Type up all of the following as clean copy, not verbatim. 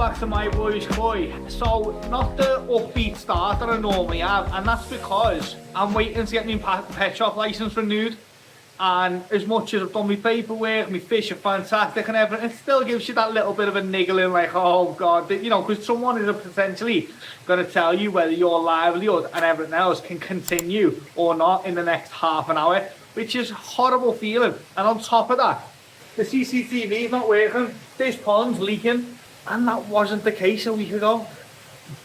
back to My Boy's Koi. So, not the upbeat start that I normally have, and that's because I'm waiting to get my pet shop license renewed. And as much as I've done my paperwork, my fish are fantastic and everything, it still gives you that little bit of a niggling, like, oh God, you know, because someone is potentially going to tell you whether your livelihood and everything else can continue or not in the next half an hour, which is a horrible feeling. And on top of that, the CCTV is not working, this pond's leaking, and that wasn't the case a week ago.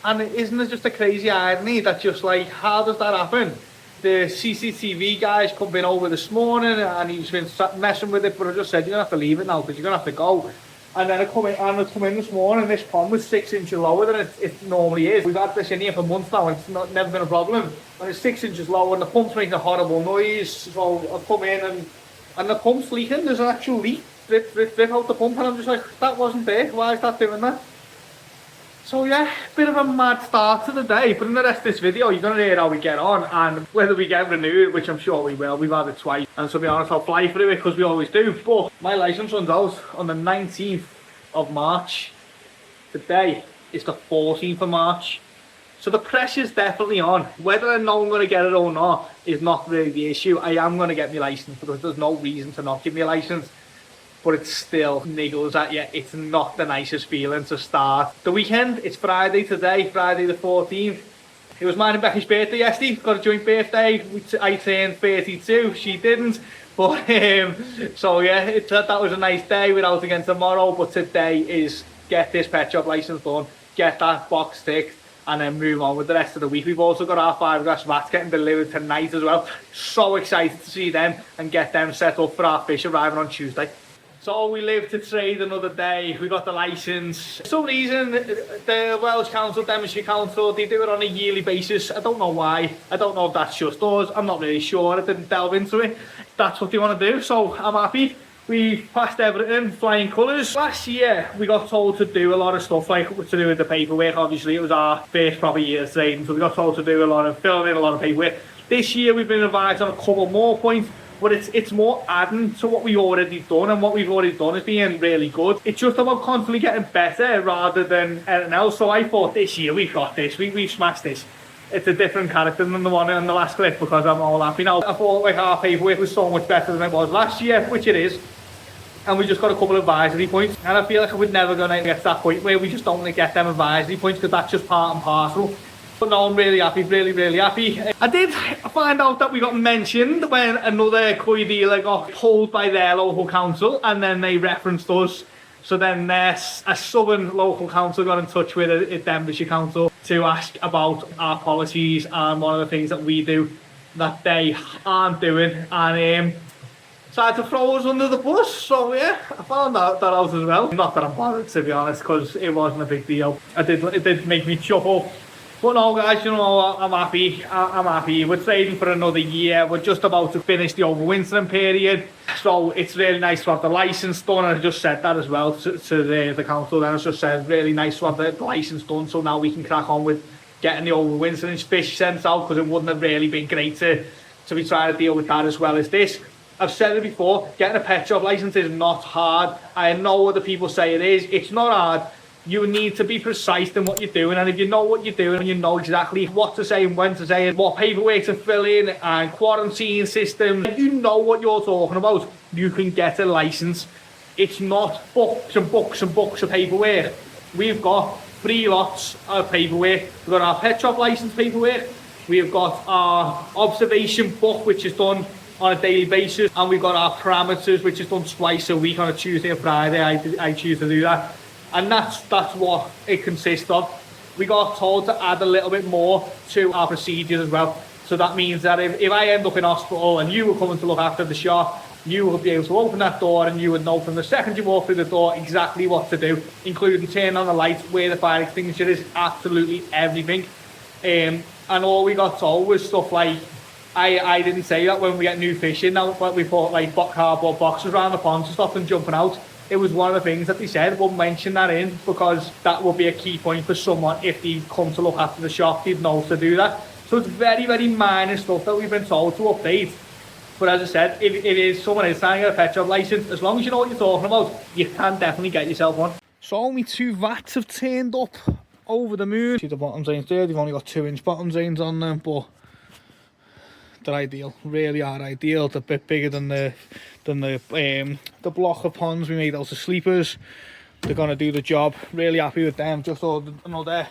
And isn't it just a crazy irony that just like, how does that happen? The CCTV guys come in over this morning and he's been messing with it, but I just said, you're going to have to leave it now because you're going to have to go. And then I come in this morning, this pond was 6 inches lower than it normally is. We've had this in here for months now and it's never been a problem. And it's 6 inches lower and the pump's making a horrible noise. So I come in and the pump's leaking. There's an actual leak, drip out the pump, and I'm just like, that wasn't there. Why is that doing that? So yeah, bit of a mad start to the day, but in the rest of this video you're going to hear how we get on and whether we get renewed, which I'm sure we will. We've had it twice, and to be honest I'll fly through it because we always do. But my licence runs out on the 19th of March. Today is the 14th of March. So the pressure's definitely on. Whether I know I'm going to get it or not is not really the issue. I am going to get my licence because there's no reason to not give me a licence. But it still niggles at you. It's not the nicest feeling to start the weekend. It's Friday today, Friday the 14th. It was mine and Becky's birthday yesterday. Got a joint birthday. I turned 32, she didn't. But so yeah, that was a nice day. We're out again tomorrow, but today is get this pet shop license done, get that box ticked, and then move on with the rest of the week. We've also got our 5-grass vats getting delivered tonight as well. So excited to see them and get them set up for our fish arriving on Tuesday. So we live to trade another day. We got the licence. For some reason, the Welsh Council, Devonshire Council, they do it on a yearly basis. I don't know why. I don't know if that's just us. I'm not really sure. I didn't delve into it. That's what they want to do, so I'm happy. We passed everything, flying colours. Last year, we got told to do a lot of stuff, like to do with the paperwork. Obviously, it was our first proper year of trading, so we got told to do a lot of filming, a lot of paperwork. This year, we've been advised on a couple more points. But it's more adding to what we've already done, and what we've already done is being really good. It's just about constantly getting better rather than anything else. So I thought this year we've got this, we've smashed this. It's a different character than the one in the last clip because I'm all happy now. I thought like our paperwork was so much better than it was last year, which it is. And we just got a couple of advisory points. And I feel like we're never going to get to that point where we just don't get them advisory points because that's just part and parcel. But no, I'm really happy, really happy. I did find out that we got mentioned when another koi dealer got pulled by their local council and then they referenced us. So then a southern local council got in touch with a Denbighshire council to ask about our policies and one of the things that we do that they aren't doing. And tried to throw us under the bus. So yeah, I found that out as well. Not that I'm bothered, to be honest, because it wasn't a big deal. It did make me chuckle. But no guys, you know, I'm happy. I'm happy. We're trading for another year. We're just about to finish the overwintering period. So it's really nice to have the licence done. And I just said that as well to the council. Then I just said, really nice to have the licence done. So now we can crack on with getting the overwintering fish sent out, because it wouldn't have really been great to be trying to deal with that as well as this. I've said it before, getting a pet shop licence is not hard. I know other people say it is. It's not hard. You need to be precise in what you're doing, and if you know what you're doing and you know exactly what to say and when to say it, what paperwork to fill in and quarantine systems, if you know what you're talking about, you can get a licence. It's not books and books and books of paperwork. We've got 3 lots of paperwork. We've got our pet shop licence paperwork, we've got our observation book, which is done on a daily basis, and we've got our parameters, which is done twice a week on a Tuesday and Friday. I choose to do that. And that's what it consists of. We got told to add a little bit more to our procedures as well. So that means that if I end up in hospital and you were coming to look after the shop, you would be able to open that door and you would know from the second you walk through the door exactly what to do, including turning on the lights, where the fire extinguisher is, absolutely everything. And all we got told was stuff like, I didn't say that when we get new fish in, now we put like cardboard boxes around the pond to stop them jumping out. It was one of the things that they said, we'll mention that in, because that will be a key point for someone. If they come to look after the shop, they'd know to do that. So it's very, very minor stuff that we've been told to update. But as I said, if someone is trying to get a pet shop licence, as long as you know what you're talking about, you can definitely get yourself one. So only 2 vats have turned up over the moon. See the bottom zanes there, they've only got 2-inch bottom zanes on them, but they're ideal, really are ideal. They're a bit bigger than the block of ponds we made out of sleepers. They're gonna do the job. Really happy with them. Just ordered another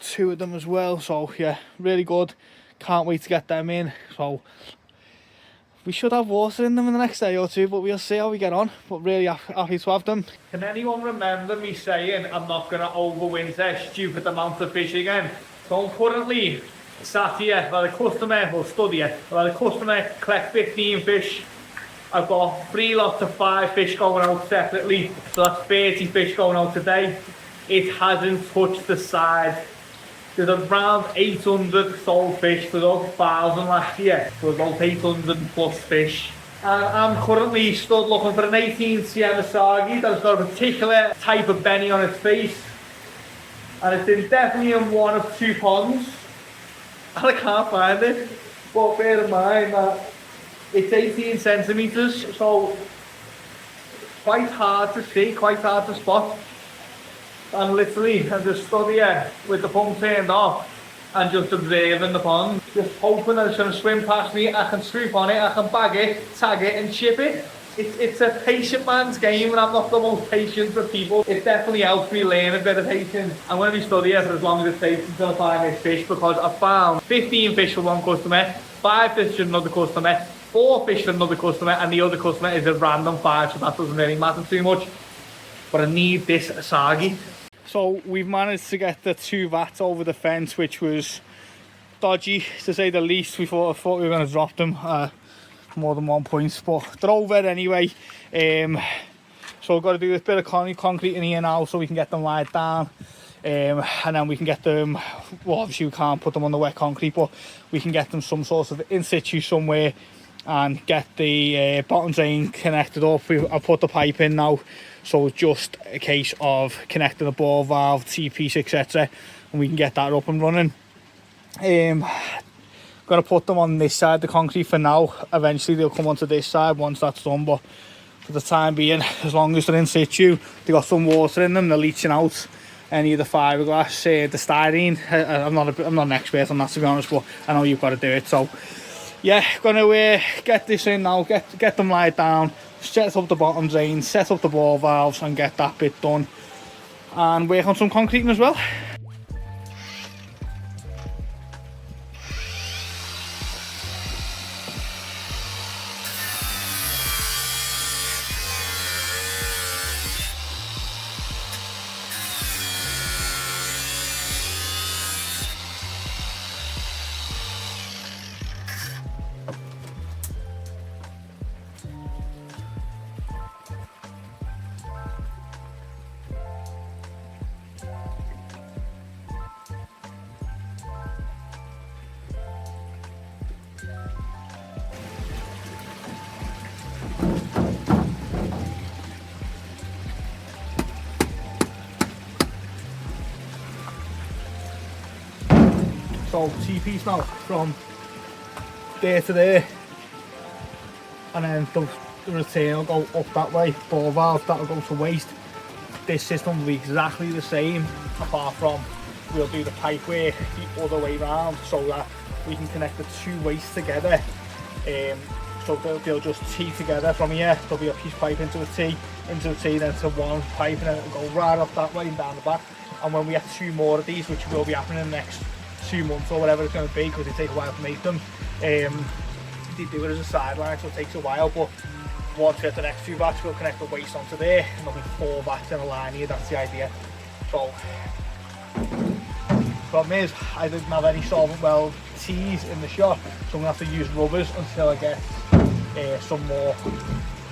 2 of them as well. So yeah, really good. Can't wait to get them in. So we should have water in them in the next day or 2, but we'll see how we get on. But really happy to have them. Can anyone remember me saying I'm not gonna overwinter stupid amount of fish again? So I'm currently sat here while the customer will study it, while the customer collect 15 fish. I've got 3 lots of 5 fish going out separately, so that's 30 fish going out today. It hasn't touched the side. There's around 800 sold fish, there's over 1,000 last year, so there's about 800 plus fish. And I'm currently stood looking for an 18 cm Asagi that's got a particular type of benny on its face, and it's definitely in 1 of 2 ponds. And I can't find it, but bear in mind that it's 18 centimetres, so quite hard to see, quite hard to spot. And literally, I'm just stood here with the pump turned off and just observing the pond, just hoping that it's going to swim past me. I can swoop on it, I can bag it, tag it and ship it. It's a patient man's game, and I'm not the most patient with people. It definitely helps me learn a bit of patience. I'm going to be studying here for as long as it takes until I find this fish, because I found 15 fish for one customer, 5 fish for another customer, 4 fish for another customer, and the other customer is a random 5, so that doesn't really matter too much. But I need this Asagi. So we've managed to get the 2 vats over the fence, which was dodgy to say the least. We thought we were going to drop them more than 1 point, but they're over anyway. So we've got to do this bit of concrete in here now so we can get them laid down, and then we can get them, well obviously we can't put them on the wet concrete, but we can get them some sort of in situ somewhere and get the bottom drain connected up. I've put the pipe in now, so it's just a case of connecting the ball valve, T-piece, etc, and we can get that up and running. Gonna put them on this side, the concrete, for now. Eventually they'll come onto this side once that's done, but for the time being, as long as they're in situ, they got some water in them, they're leaching out any of the fiberglass, the styrene. I'm not an expert on that, to be honest, but I know you've got to do it. So yeah, gonna get this in now, get them laid down, set up the bottom drain, set up the ball valves, and get that bit done, and work on some concreting as well. So T-piece now from there to there, and then the return will go up that way, ball valve, that'll go to waste. This system will be exactly the same, apart from we'll do the pipe work the other way round, so that we can connect the 2 wastes together. So they'll just tee together from here. There'll be a piece pipe into a T, then to one pipe, and then it'll go right up that way and down the back. And when we get 2 more of these, which will be happening in the next 2 months or whatever it's going to be, because they take a while to make them, they do it as a sideline, so it takes a while. But once we get the next 2 vats, we'll connect the waste onto there, and there'll be 4 vats in a line here. That's the idea. So problem is, I didn't have any solvent weld tees in the shop, so I'm going to have to use rubbers until I get some more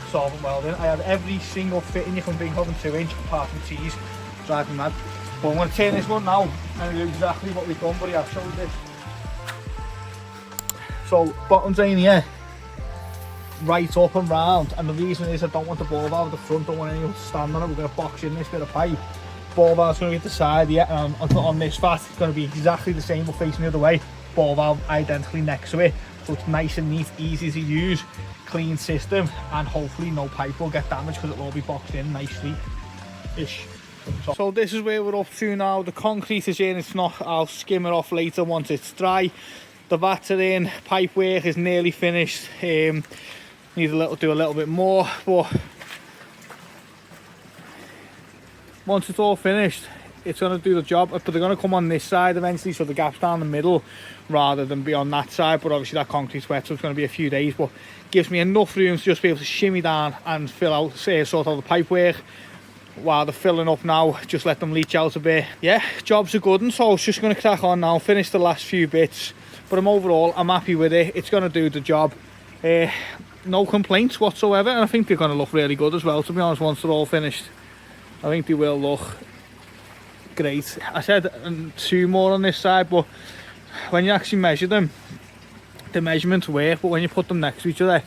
solvent welding. I have every single fitting you can think of in 2-inch apart from tees. Drive me mad. But I'm going to turn this one now and do exactly what we've done, buddy. I've showed this. So bottom drain here, right up and round, and the reason is I don't want the ball valve at the front, don't want anyone to stand on it. We're going to box in this bit of pipe. Ball valve's going to be at the side here, and on this vat it's going to be exactly the same, but facing the other way. Ball valve identically next to it, so it's nice and neat, easy to use, clean system, and hopefully no pipe will get damaged because it'll all be boxed in nicely ish. So this is where we're up to now. The concrete is in, it's not, I'll skim it off later once it's dry. The vats are in, pipe work is nearly finished. Need do a little bit more, but once it's all finished, it's going to do the job. But they're going to come on this side eventually, so the gap's down the middle rather than be on that side. But obviously that concrete's wet, so it's going to be a few days, but gives me enough room to just be able to shimmy down and fill out, sort out the pipe work while they're filling up now. Just let them leach out a bit. Yeah, jobs are good, and so it's just going to crack on now, finish the last few bits. But overall, I'm happy with it. It's going to do the job. No complaints whatsoever, and I think they're going to look really good as well, to be honest, once they're all finished. I think they will look great. I said 2 more on this side, but when you actually measure them, the measurements work, but when you put them next to each other,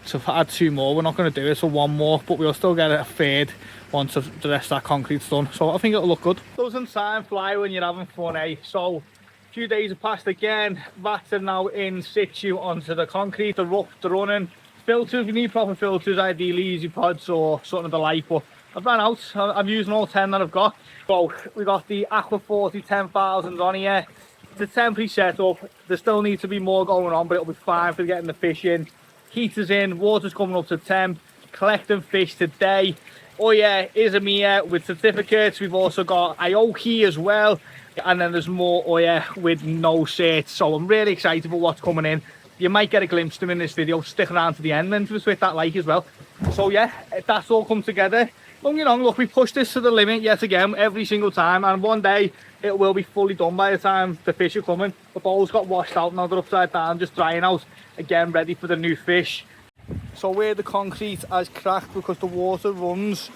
so if I add 2 more, we're not going to do it, so 1 more, but we'll still get a third once the rest of that concrete's done. So I think it'll look good. Doesn't time fly when you're having fun, eh? So a few days have passed again. Vats are now in situ onto the concrete. They're up, they're running. Filters, we need proper filters, ideally easy pods or something of the like, but I've run out. I'm using all 10 that I've got. So we got the Aqua 40 10,000s on here. It's a temporary setup. There still needs to be more going on, but it'll be fine for getting the fish in. Heaters in, water's coming up to temp, collecting fish today. Oh yeah, Izumia with certificates. We've also got Aoki as well, and then there's more Oya with no certs. So I'm really excited for what's coming in. You might get a glimpse of them in this video. Stick around to the end then to hit that like as well. So yeah, that's all come together. Don't get on, look, we pushed this to the limit yet again every single time, and one day it will be fully done by the time the fish are coming. The bowls got washed out, now they're upside down, just drying out, again ready for the new fish. So where the concrete has cracked because the water runs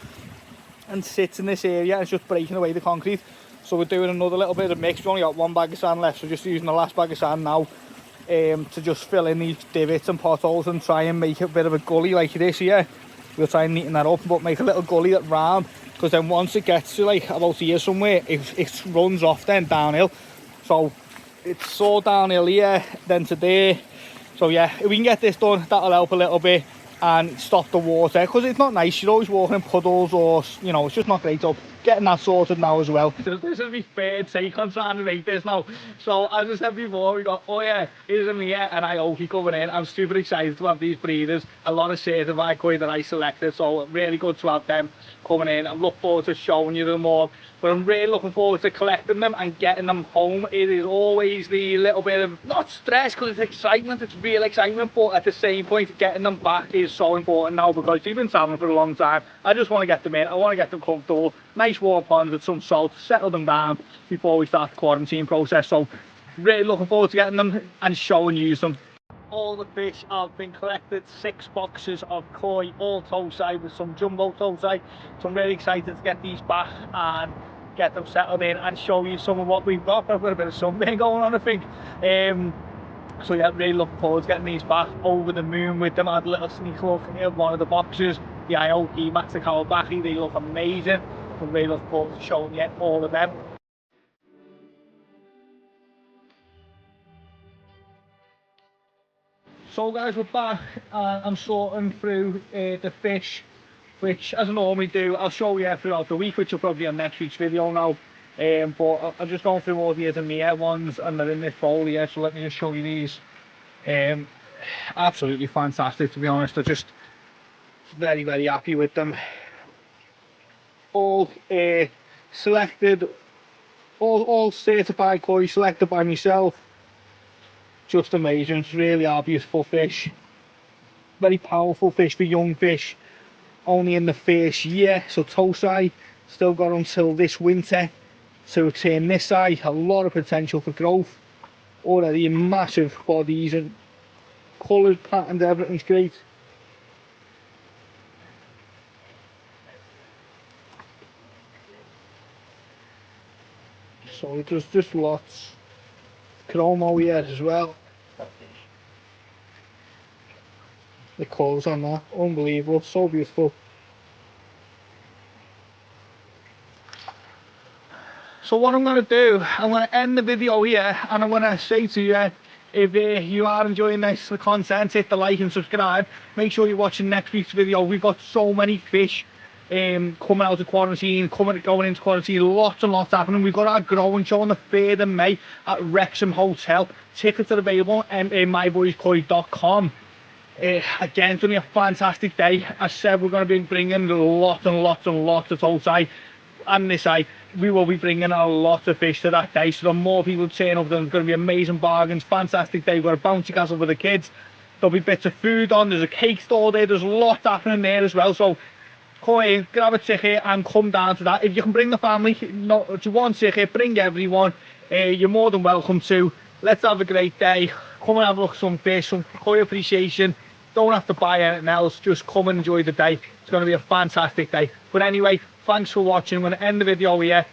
and sits in this area, and it's just breaking away the concrete. So we're doing another little bit of mix. We only got 1 bag of sand left, so just using the last bag of sand now to just fill in these divots and potholes and try and make a bit of a gully like this here. We'll try and neaten that up, but make a little gully at round, because then once it gets to like about here somewhere, it runs off then downhill. So it's so downhill here, then to there. So yeah, if we can get this done, that'll help a little bit and stop the water, because it's not nice. You're always walking in puddles, or you know, it's just not great. So getting that sorted now as well. This is my third take on trying to make this now. So as I said before, we got Oya, Izumia and Aoki coming in. I'm super excited to have these breeders. A lot of certified koi that I selected, so really good to have them coming in. I look forward to showing you them all, but I'm really looking forward to collecting them and getting them home. It is always the little bit of, not stress, because it's excitement, it's real excitement, but at the same point, getting them back is so important now, because you've been traveling for a long time. I just want to get them in, I want to get them comfortable, nice warm ponds with some salt, settle them down before we start the quarantine process. So really looking forward to getting them and showing you them. All the fish have been collected, 6 boxes of koi, all Tosai with some jumbo Tosai. So I'm really excited to get these back and get them settled in and show you some of what we've got. I've got a bit of sunburn going on, I think. So yeah, really looking forward to getting these back. Over the moon with them. I had a little sneak look at one of the boxes, the Aoki Maxicao Baki. They look amazing. I'm really looking forward to showing you all of them. So guys, we're back and I'm sorting through the fish, which as I normally do, I'll show you throughout the week, which will probably be on next week's video now. But I'm just going through all the Izumia ones, and they're in this bowl here, so let me just show you these. Absolutely fantastic, to be honest. I'm just very, very happy with them. All selected, all certified koi, selected by myself. Just amazing. Really are beautiful fish. Very powerful fish for young fish. Only in the first year. So Tosai still got until this winter to turn this side. A lot of potential for growth. Already in massive bodies and colours, patterns, everything's great. So there's just lots. Chromo here as well. The colours on that, unbelievable, so beautiful. So what I'm going to do, I'm going to end the video here, and I'm going to say to you, if you are enjoying the content, hit the like and subscribe. Make sure you're watching next week's video. We've got so many fish coming out of quarantine, going into quarantine, lots and lots happening. We've got our growing show on the 3rd of May at Wrexham Hotel. Tickets are available at myboyskoi.com. Again, it's going to be a fantastic day. As I said, we're going to be bringing lots and lots and lots of Tosai. And this side, we will be bringing a lot of fish to that day. So the more people turn up, there's going to be amazing bargains. Fantastic day. We've got a bouncy castle for the kids. There'll be bits of food on. There's a cake store there. There's lots happening there as well. So come in, grab a ticket and come down to that. If you can bring the family, not to one ticket, bring everyone. You're more than welcome to. Let's have a great day. Come and have a look at some fish, some koi appreciation. Don't have to buy anything else. Just come and enjoy the day. It's going to be a fantastic day. But anyway, thanks for watching. I'm going to end the video here.